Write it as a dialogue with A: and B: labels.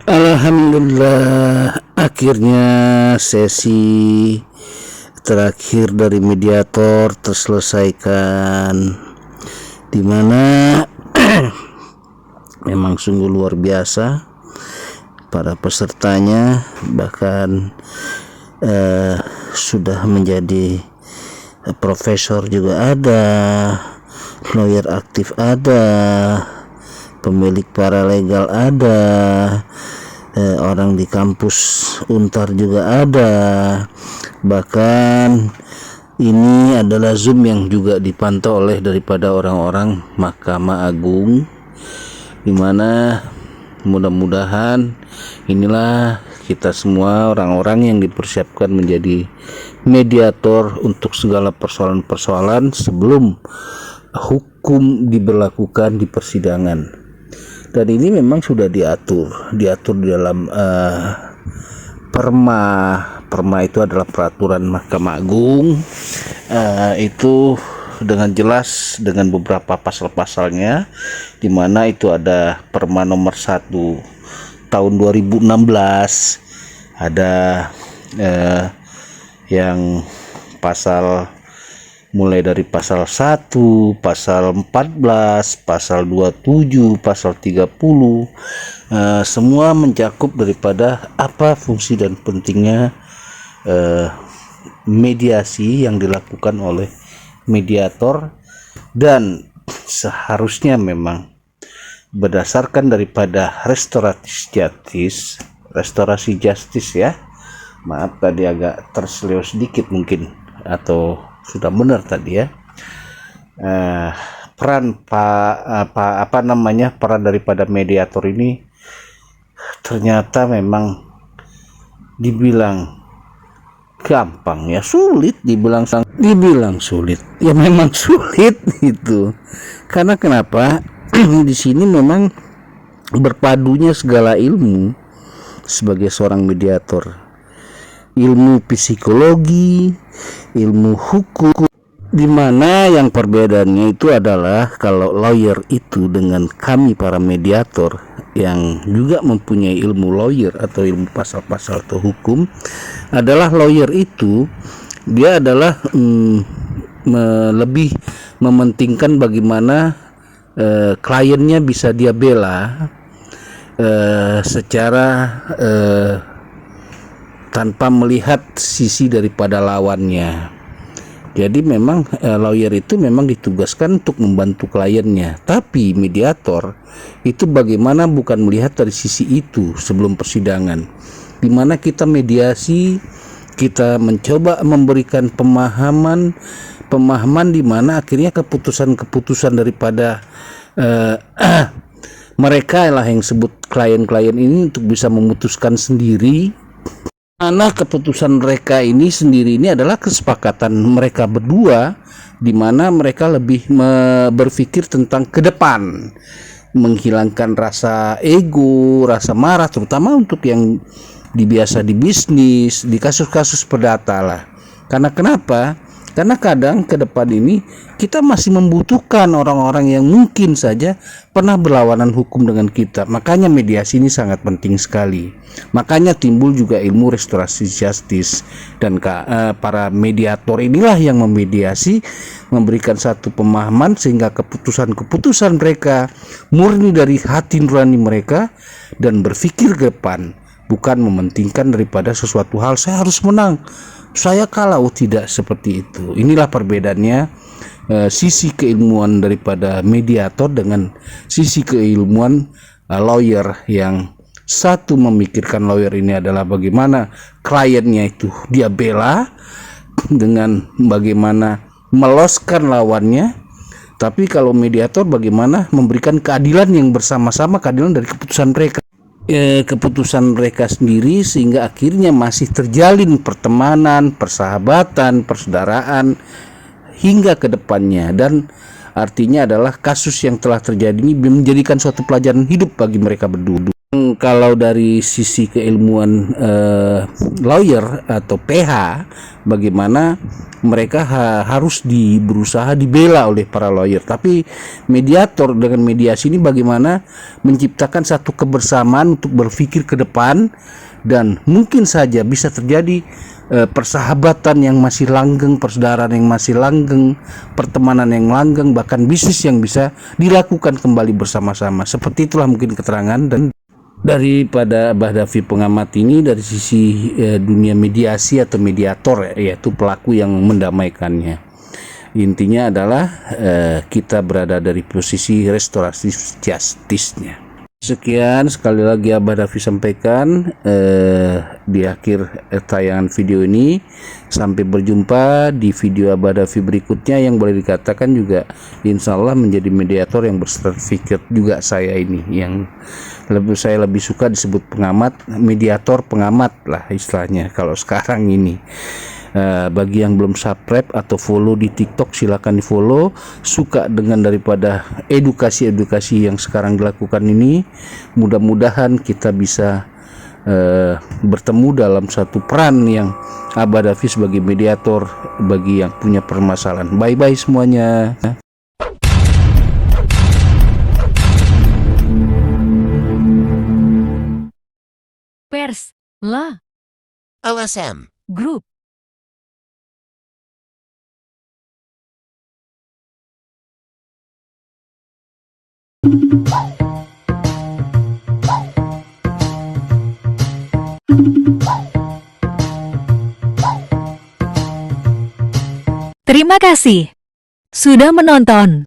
A: Alhamdulillah, akhirnya sesi terakhir dari mediator terselesaikan, dimana memang sungguh luar biasa para pesertanya, bahkan sudah menjadi profesor juga ada, lawyer aktif ada, pemilik paralegal ada, orang di kampus Untar juga ada. Bahkan ini adalah Zoom yang juga dipantau oleh daripada orang-orang Mahkamah Agung, dimana mudah-mudahan inilah kita semua orang-orang yang dipersiapkan menjadi mediator untuk segala persoalan-persoalan sebelum hukum diberlakukan di persidangan. Dan ini memang sudah diatur di dalam Perma itu adalah peraturan Mahkamah Agung, itu dengan jelas dengan beberapa pasal-pasalnya, di mana itu ada Perma nomor 1 tahun 2016, ada yang pasal mulai dari pasal 1, pasal 14, pasal 27, pasal 30, semua mencakup daripada apa fungsi dan pentingnya mediasi yang dilakukan oleh mediator. Dan seharusnya memang berdasarkan daripada restorasi justice ya. Maaf tadi agak terseleo sedikit mungkin, atau sudah benar tadi ya. Peran peran daripada mediator ini ternyata memang dibilang gampang ya sulit, dibilang sulit ya, memang sulit itu. Karena kenapa? Di sini memang berpadunya segala ilmu sebagai seorang mediator, ilmu psikologi, ilmu hukum, di mana yang perbedaannya itu adalah kalau lawyer itu dengan kami para mediator yang juga mempunyai ilmu lawyer atau ilmu pasal-pasal atau hukum, adalah lawyer itu dia adalah lebih mementingkan bagaimana kliennya bisa dia bela secara tanpa melihat sisi daripada lawannya. Jadi memang lawyer itu memang ditugaskan untuk membantu kliennya, tapi mediator itu bagaimana bukan melihat dari sisi itu sebelum persidangan, di mana kita mediasi, kita mencoba memberikan pemahaman di mana akhirnya keputusan daripada mereka lah yang sebut klien-klien ini untuk bisa memutuskan sendiri. Mana keputusan mereka ini sendiri ini adalah kesepakatan mereka berdua, di mana mereka lebih berpikir tentang ke depan, menghilangkan rasa ego, rasa marah, terutama untuk yang biasa di bisnis, di kasus-kasus perdata lah. Karena kenapa? Karena kadang ke depan ini kita masih membutuhkan orang-orang yang mungkin saja pernah berlawanan hukum dengan kita. Makanya mediasi ini sangat penting sekali. Makanya timbul juga ilmu restorasi justice, dan para mediator inilah yang memediasi, memberikan satu pemahaman sehingga keputusan-keputusan mereka murni dari hati nurani mereka dan berpikir ke depan, bukan mementingkan daripada sesuatu hal saya harus menang, saya kalah. Tidak seperti itu. Inilah perbedaannya sisi keilmuan daripada mediator dengan sisi keilmuan lawyer, yang satu memikirkan lawyer ini adalah bagaimana kliennya itu dia bela dengan bagaimana meloskan lawannya, tapi kalau mediator bagaimana memberikan keadilan yang bersama-sama, keadilan dari keputusan mereka sendiri, sehingga akhirnya masih terjalin pertemanan, persahabatan, persaudaraan hingga ke depannya. Dan artinya adalah kasus yang telah terjadi ini menjadikan suatu pelajaran hidup bagi mereka berdua. Kalau dari sisi keilmuan lawyer atau PH, bagaimana mereka harus berusaha dibela oleh para lawyer. Tapi mediator dengan mediasi ini bagaimana menciptakan satu kebersamaan untuk berpikir ke depan, dan mungkin saja bisa terjadi persahabatan yang masih langgeng, persaudaraan yang masih langgeng, pertemanan yang langgeng, bahkan bisnis yang bisa dilakukan kembali bersama-sama. Seperti itulah mungkin keterangan dan daripada Abah Davi pengamat ini dari sisi dunia mediasi atau mediator, yaitu pelaku yang mendamaikannya. Intinya adalah kita berada dari posisi restoratif justice-nya. Sekian sekali lagi Abah Davi sampaikan di akhir tayangan video ini. Sampai berjumpa di video Abah Davi berikutnya yang boleh dikatakan juga insya Allah menjadi mediator yang bersertifikat juga saya ini, yang saya lebih suka disebut pengamat, mediator pengamat lah istilahnya kalau sekarang ini. Bagi yang belum subscribe atau follow di TikTok, silakan di follow. Suka dengan daripada edukasi-edukasi yang sekarang dilakukan ini, mudah-mudahan kita bisa bertemu dalam satu peran yang Abah Davi sebagai mediator bagi yang punya permasalahan. Bye-bye semuanya.
B: Pers, La,
C: OSM
B: Group. Terima kasih sudah menonton.